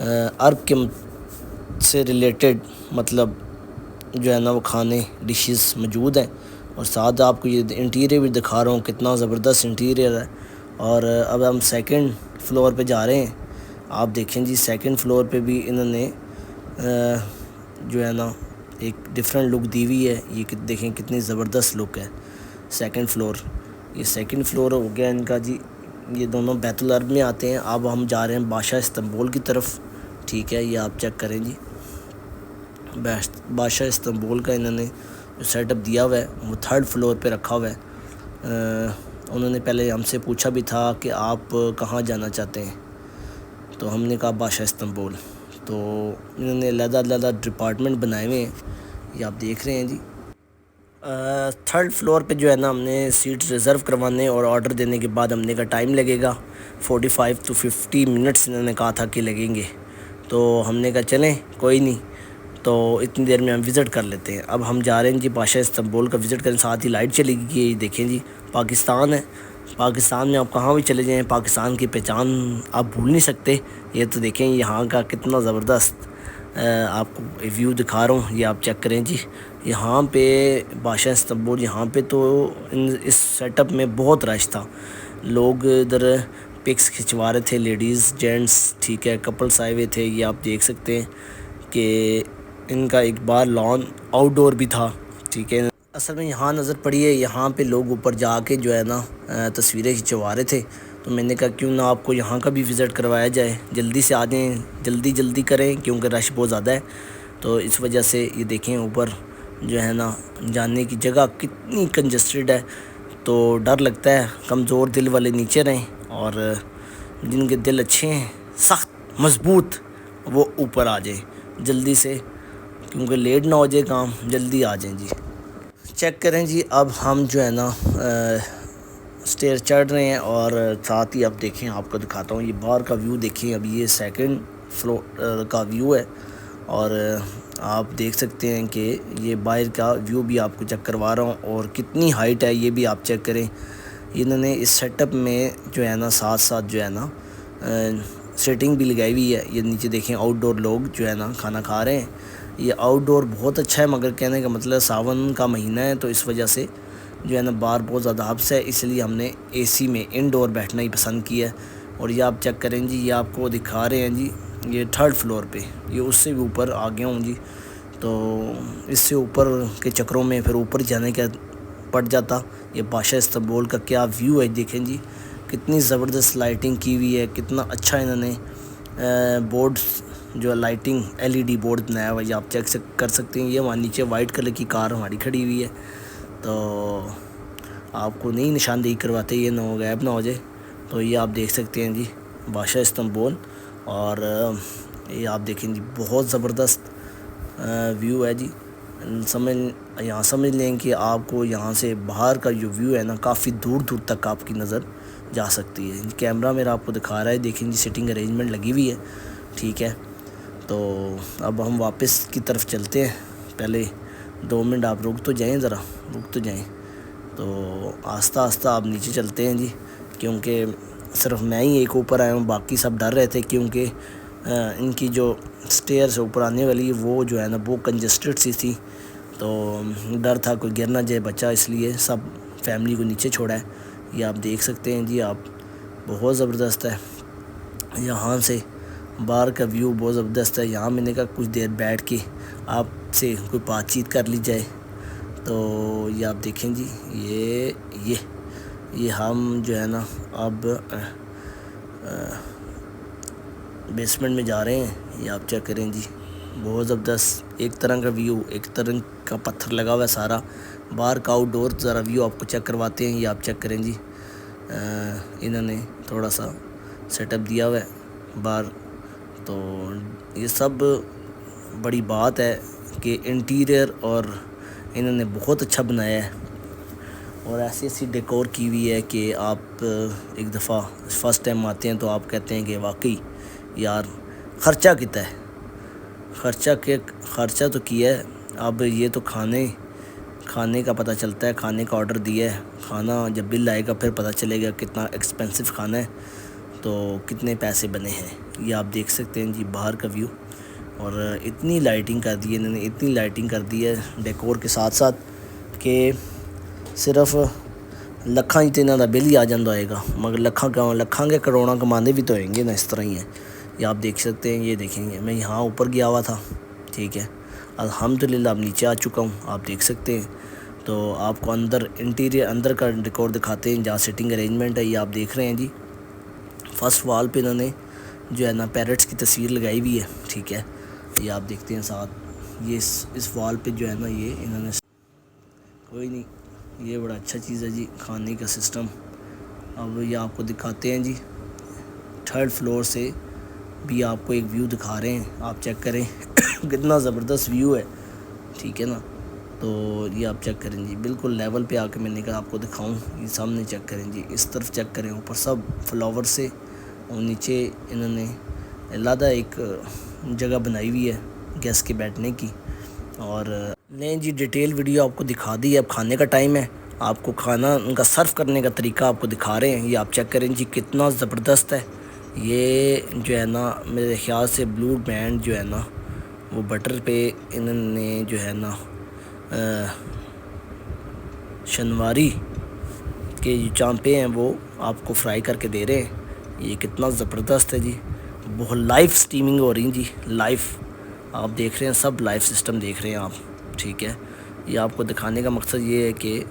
عرب کے سے ریلیٹڈ مطلب جو ہے نا وہ کھانے ڈشز موجود ہیں، اور ساتھ آپ کو یہ انٹیریئر بھی دکھا رہا ہوں، کتنا زبردست انٹیریئر ہے۔ اور اب ہم سیکنڈ فلور پہ جا رہے ہیں۔ آپ دیکھیں جی سیکنڈ فلور پہ بھی انہوں نے جو ہے نا ایک ڈیفرنٹ لک دی ہوئی ہے۔ یہ دیکھیں کتنی زبردست لک ہے سیکنڈ فلور۔ یہ سیکنڈ فلور ہو گیا ان کا جی، یہ دونوں بیت العرب میں آتے ہیں۔ اب ہم جا رہے ہیں بادشاہ استنبول کی طرف، ٹھیک ہے، یہ آپ چیک کریں جی، بادشاہ استنبول کا انہوں نے جو سیٹ اپ دیا ہوا ہے وہ تھرڈ فلور پہ رکھا ہوا ہے۔ انہوں نے پہلے ہم سے پوچھا بھی تھا کہ آپ کہاں جانا چاہتے ہیں، تو ہم نے کہا بادشاہ استنبول۔ تو انہوں نے علیحدہ علیحدہ ڈپارٹمنٹ بنائے ہوئے ہیں، یہ آپ دیکھ رہے ہیں جی۔ تھرڈ فلور پہ جو ہے نا ہم نے سیٹ ریزرو کروانے اور آرڈر دینے کے بعد ہم نے کہا ٹائم لگے گا 45 to 50 منٹس انہوں نے کہا تھا کہ لگیں گے، تو ہم نے کہا چلیں کوئی نہیں، تو اتنی دیر میں ہم وزٹ کر لیتے ہیں۔ اب ہم جا رہے ہیں جی بادشاہ استنبول کا وزٹ کریں، ساتھ ہی لائٹ چلی گئی ہے۔ دیکھیں جی پاکستان ہے، پاکستان میں آپ کہاں بھی چلے جائیں پاکستان کی پہچان آپ بھول نہیں سکتے۔ یہ تو دیکھیں یہاں کا کتنا زبردست آپ کو ویو دکھا رہا ہوں، یہ آپ چیک کریں جی۔ یہاں پہ بادشاہ استنبول، یہاں پہ تو اس سیٹ اپ میں بہت رش تھا، لوگ ادھر پکس کھنچوا رہے تھے، لیڈیز جینٹس، ٹھیک ہے، کپلس آئے ہوئے تھے۔ یہ آپ دیکھ سکتے ہیں کہ ان کا ایک بار لان آؤٹ ڈور بھی تھا، ٹھیک ہے۔ اصل میں یہاں نظر پڑی ہے، یہاں پہ لوگ اوپر جا کے جو ہے نا تصویریں کھنچوا رہے تھے، تو میں نے کہا کیوں نہ آپ کو یہاں کا بھی وزٹ کروایا جائے، جلدی سے آ جائیں، جلدی کریں کیونکہ رش بہت زیادہ ہے، تو اس وجہ سے یہ دیکھیں اوپر جو ہے نا جانے کی جگہ کتنی کنجسٹڈ ہے، تو ڈر لگتا ہے کمزور دل والے نیچے رہیں، اور جن کے دل اچھے ہیں سخت مضبوط وہ اوپر آ جائیں جلدی سے، کیونکہ لیٹ نہ ہو جائے کام، جلدی آ جائیں جی۔ چیک کریں جی، اب ہم جو ہے نا اسٹیئر چڑھ رہے ہیں، اور ساتھ ہی اب دیکھیں آپ کو دکھاتا ہوں، یہ باہر کا ویو دیکھیں، اب یہ سیکنڈ فلور کا ویو ہے، اور آپ دیکھ سکتے ہیں کہ یہ باہر کا ویو بھی آپ کو چیک کروا رہا ہوں، اور کتنی ہائٹ ہے یہ بھی آپ چیک کریں۔ انہوں نے اس سیٹ اپ میں جو ہے نا ساتھ جو ہے نا سیٹنگ بھی لگائی ہوئی ہے۔ یہ نیچے دیکھیں آؤٹ ڈور لوگ جو ہے نا کھانا کھا رہے ہیں، یہ آؤٹ ڈور بہت اچھا ہے، مگر کہنے کا مطلب ساون کا مہینہ ہے تو اس وجہ سے جو ہے نا باہر بہت زیادہ حبس ہے، اس لیے ہم نے اے سی میں انڈور بیٹھنا ہی پسند کیا ہے۔ اور یہ آپ چیک کریں جی، یہ آپ کو دکھا رہے ہیں جی، یہ تھرڈ فلور پہ، یہ اس سے بھی اوپر آ گیا ہوں جی، تو اس سے اوپر کے چکروں میں پھر اوپر جانے کا پڑ جاتا۔ یہ بادشاہ استنبول کا کیا ویو ہے دیکھیں جی، کتنی زبردست لائٹنگ کی ہوئی ہے، کتنا اچھا انہوں نے بورڈز جو لائٹنگ LED بورڈ بنایا ہوا ہے، یہ آپ چیک کر سکتے ہیں۔ یہ وہاں نیچے وائٹ کلر کی کار ہماری کھڑی ہوئی ہے، تو آپ کو نہیں نشاندہی کرواتے یہ نہ ہو غائب نہ ہو جائے، تو یہ آپ دیکھ سکتے ہیں جی بادشاہ استنبول۔ اور یہ آپ دیکھیں جی بہت زبردست ویو ہے جی، یہاں سمجھ لیں کہ آپ کو یہاں سے باہر کا جو ویو ہے نا کافی دور تک آپ کی نظر جا سکتی ہے۔ کیمرہ میرا آپ کو دکھا رہا ہے، دیکھیں جی سٹنگ ارینجمنٹ لگی ہوئی ہے، ٹھیک ہے۔ تو اب ہم واپس کی طرف چلتے ہیں، پہلے 2 منٹ آپ رک تو جائیں، ذرا رک تو جائیں، تو آہستہ آپ نیچے چلتے ہیں جی، کیونکہ صرف میں ہی ایک اوپر آیا ہوں، باقی سب ڈر رہے تھے، کیونکہ ان کی جو اسٹیئر سے اوپر آنے والی وہ جو ہے نا وہ کنجسٹڈ سی تھی، تو ڈر تھا کوئی گر نہ جائے بچہ، اس لیے سب فیملی کو نیچے چھوڑا ہے۔ یہ آپ دیکھ سکتے ہیں جی، آپ بہت زبردست ہے، یہاں سے باہر کا ویو بہت زبردست ہے۔ یہاں میں نے کہا کچھ دیر بیٹھ کے آپ سے کوئی بات چیت کر لی جائے، تو یہ آپ دیکھیں جی، یہ ہم جو ہے نا اب بیسمنٹ میں جا رہے ہیں، یہ آپ چیک کریں جی، بہت زبردست ایک طرح کا ویو، ایک طرح کا پتھر لگا ہوا ہے سارا، باہر کا آؤٹ ڈور ذرا ویو آپ کو چیک کرواتے ہیں۔ یہ آپ چیک کریں جی، انہوں نے تھوڑا سا سیٹ اپ دیا ہوا ہے باہر، تو یہ سب بڑی بات ہے کہ انٹیریئر اور انہوں نے بہت اچھا بنایا ہے، اور ایسی ڈیکور کی ہوئی ہے کہ آپ ایک دفعہ فرسٹ ٹائم آتے ہیں تو آپ کہتے ہیں کہ واقعی یار خرچہ کتنا ہے، خرچہ تو کیا ہے۔ اب یہ تو کھانے کا پتہ چلتا ہے، کھانے کا آرڈر دیا ہے، کھانا جب بل آئے گا پھر پتہ چلے گا کتنا ایکسپینسو کھانا ہے، تو کتنے پیسے بنے ہیں۔ یہ آپ دیکھ سکتے ہیں جی باہر کا ویو، اور اتنی لائٹنگ کر دی ہے انہوں نے، اتنی لائٹنگ کر دی ہے ڈیکور کے ساتھ ساتھ کہ صرف لکھاں ہی تینوں کا بل ہی آ جاتا ہوئے گا، مگر لکھاں کے کروڑاں کمانے بھی تو ہوئیں گے نا، اس طرح ہی ہے یہ آپ دیکھ سکتے ہیں۔ یہ دیکھیں گے میں یہاں اوپر گیا ہوا تھا، ٹھیک ہے، الحمدللہ اب نیچے آ چکا ہوں، آپ دیکھ سکتے ہیں۔ تو آپ کو انٹیریئر اندر کا ڈیکور دکھاتے ہیں، جہاں سٹنگ ارینجمنٹ ہے یہ آپ دیکھ رہے ہیں جی۔ فرسٹ وال پہ انہوں نے جو ہے نا پیرٹس کی تصویر لگائی ہوئی ہے، ٹھیک ہے، یہ آپ دیکھتے ہیں ساتھ۔ یہ اس وال پہ جو ہے نا یہ انہوں نے کوئی نہیں، یہ بڑا اچھا چیز ہے جی کھانے کا سسٹم۔ اب یہ آپ کو دکھاتے ہیں جی، 3rd فلور سے بھی آپ کو ایک ویو دکھا رہے ہیں، آپ چیک کریں کتنا زبردست ویو ہے، ٹھیک ہے نا۔ تو یہ آپ چیک کریں جی، بالکل لیول پہ آ کے میں نے کہا آپ کو دکھاؤں، یہ سامنے چیک کریں جی، اس طرف چیک کریں، اوپر سب فلاور سے، اور نیچے انہوں نے علیحدہ ایک جگہ بنائی ہوئی ہے گیسٹ کے بیٹھنے کی۔ اور لیں جی ڈیٹیل ویڈیو آپ کو دکھا دی ہے، اب کھانے کا ٹائم ہے، آپ کو کھانا ان کا سرو کرنے کا طریقہ آپ کو دکھا رہے ہیں، یہ آپ چیک کریں جی کتنا زبردست ہے۔ یہ جو ہے نا میرے خیال سے بلو بینڈ جو ہے نا وہ بٹر پہ انہوں نے جو ہے نا شنواری کے جو چانپے ہیں وہ آپ کو فرائی کر کے دے رہے ہیں، یہ کتنا زبردست ہے جی، بہت لائف سٹیمنگ ہو رہی ہیں جی، لائف آپ دیکھ رہے ہیں، سب لائف سسٹم دیکھ رہے ہیں آپ، ٹھیک ہے۔ یہ آپ کو دکھانے کا مقصد یہ ہے کہ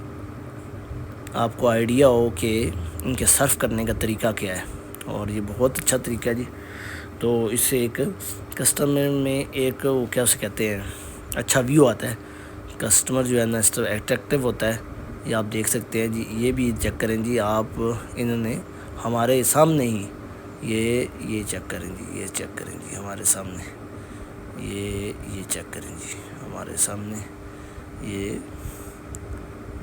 آپ کو آئیڈیا ہو کہ ان کے سرو کرنے کا طریقہ کیا ہے، اور یہ بہت اچھا طریقہ ہے جی۔ تو اس سے ایک کسٹمر میں ایک وہ کیا اسے کہتے ہیں اچھا ویو آتا ہے، کسٹمر جو ہے نا اس طرح اٹریکٹیو ہوتا ہے، یہ آپ دیکھ سکتے ہیں جی۔ یہ بھی چیک کریں جی آپ، انہوں نے ہمارے سامنے ہی یہ چیک کریں جی، یہ چیک کریں جی ہمارے سامنے، یہ چیک کریں جی ہمارے سامنے، یہ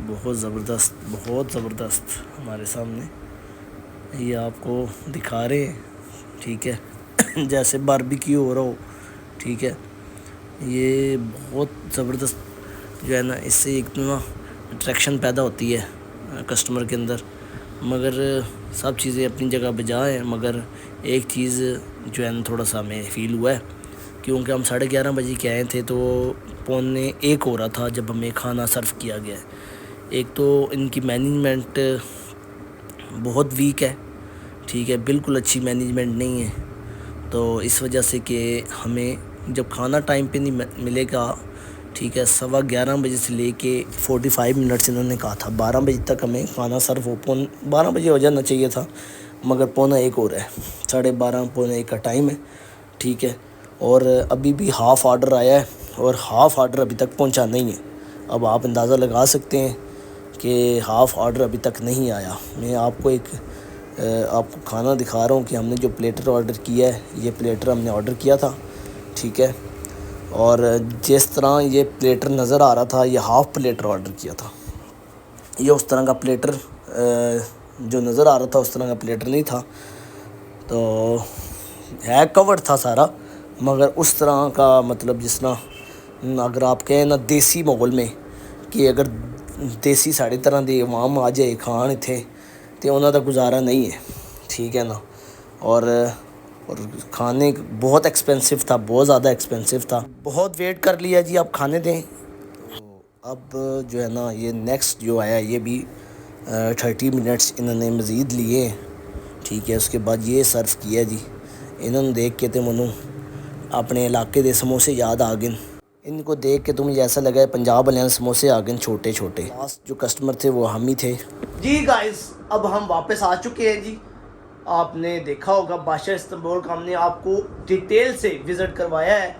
بہت زبردست ہمارے سامنے یہ آپ کو دکھا رہے ہیں، ٹھیک ہے، جیسے باربیکیو ہو رہا ہو، ٹھیک ہے۔ یہ بہت زبردست جو ہے نا، اس سے ایک نا اٹریکشن پیدا ہوتی ہے کسٹمر کے اندر، مگر سب چیزیں اپنی جگہ بجا ہیں، مگر ایک چیز جو ہے نا تھوڑا سا ہمیں فیل ہوا ہے، کیونکہ ہم 11:30 بجے کے آئے تھے تو 1:45 ہو رہا تھا جب ہمیں کھانا سرو کیا گیا ہے۔ ایک تو ان کی مینجمنٹ بہت ویک ہے، ٹھیک ہے، بالکل اچھی مینجمنٹ نہیں ہے، تو اس وجہ سے کہ ہمیں جب کھانا ٹائم پہ نہیں ملے گا، ٹھیک ہے، 11:15 بجے سے لے کے 45 منٹس انہوں نے کہا تھا، 12 بجے تک ہمیں کھانا سرو ہو، 12 بجے ہو جانا چاہیے تھا، مگر 1:15 ہو رہا ہے، 12:30 1:15 کا ٹائم ہے، ٹھیک ہے۔ اور ابھی بھی ہاف آرڈر آیا ہے، اور ہاف آرڈر ابھی تک پہنچا نہیں ہے۔ اب آپ اندازہ لگا سکتے ہیں کہ ہاف آرڈر ابھی تک نہیں آیا۔ میں آپ کو کھانا دکھا رہا ہوں کہ ہم نے جو پلیٹر آرڈر کیا ہے، یہ پلیٹر ہم نے آرڈر کیا تھا، ٹھیک ہے، اور جس طرح یہ پلیٹر نظر آ رہا تھا یہ ہاف پلیٹر آرڈر کیا تھا، یہ اس طرح کا پلیٹر جو نظر آ رہا تھا اس طرح کا پلیٹر نہیں تھا، تو ہے کور تھا سارا، مگر اس طرح کا مطلب جس طرح اگر آپ کہیں نا دیسی ماحول میں کہ اگر دیسی ساڑی طرح دے عوام آ جائے کھان اتنے تو انہوں کا گزارا نہیں ہے، ٹھیک ہے نا۔ اور کھانے بہت ایکسپینسو تھا، بہت زیادہ ایکسپینسو تھا، بہت ویٹ کر لیا جی، آپ کھانے دیں۔ اب جو ہے نا یہ نیکسٹ جو آیا یہ بھی 30 منٹس انہوں نے مزید لیے ہیں، ٹھیک ہے، اس کے بعد یہ سرو کیا جی۔ انہوں نے دیکھ کے تو منوں اپنے علاقے دے سموسے یاد آ گئے، ان کو دیکھ کے تو مجھے ایسا لگا ہے پنجاب والے سموسے آ گئے چھوٹے چھوٹے۔ لاسٹ جو کسٹمر تھے وہ ہم ہی تھے جی۔ گائز اب ہم واپس آ چکے ہیں جی، آپ نے دیکھا ہوگا بادشاہ استنبول کا ہم نے آپ کو ڈیٹیل سے وزٹ کروایا ہے،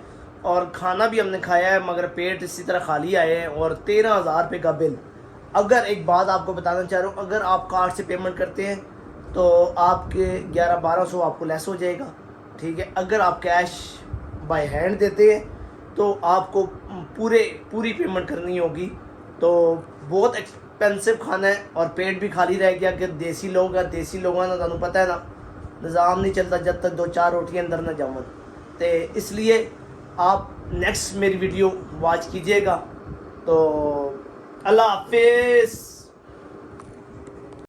اور کھانا بھی ہم نے کھایا ہے، مگر پیٹ اسی طرح خالی آئے ہیں، اور 13,000 روپے کا بل۔ اگر ایک بات آپ کو بتانا چاہ رہا ہوں، اگر آپ کارڈ سے پیمنٹ کرتے ہیں تو آپ کے 1100-1200 آپ کو لیس ہو جائے گا، ٹھیک ہے۔ اگر آپ کیش بائی ہینڈ دیتے ہیں تو آپ کو پوری پیمنٹ کرنی ہوگی، تو بہت ایکسپینسو کھانا ہے، اور پیٹ بھی خالی رہ گیا کہ دیسی لوگ ہیں، دیسی لوگوں نے تمہیں پتہ ہے نا نظام نہیں چلتا جب تک 2-4 روٹیاں اندر نہ جاؤں، تو اس لیے آپ نیکسٹ میری ویڈیو واچ کیجئے گا۔ تو اللہ حافظ۔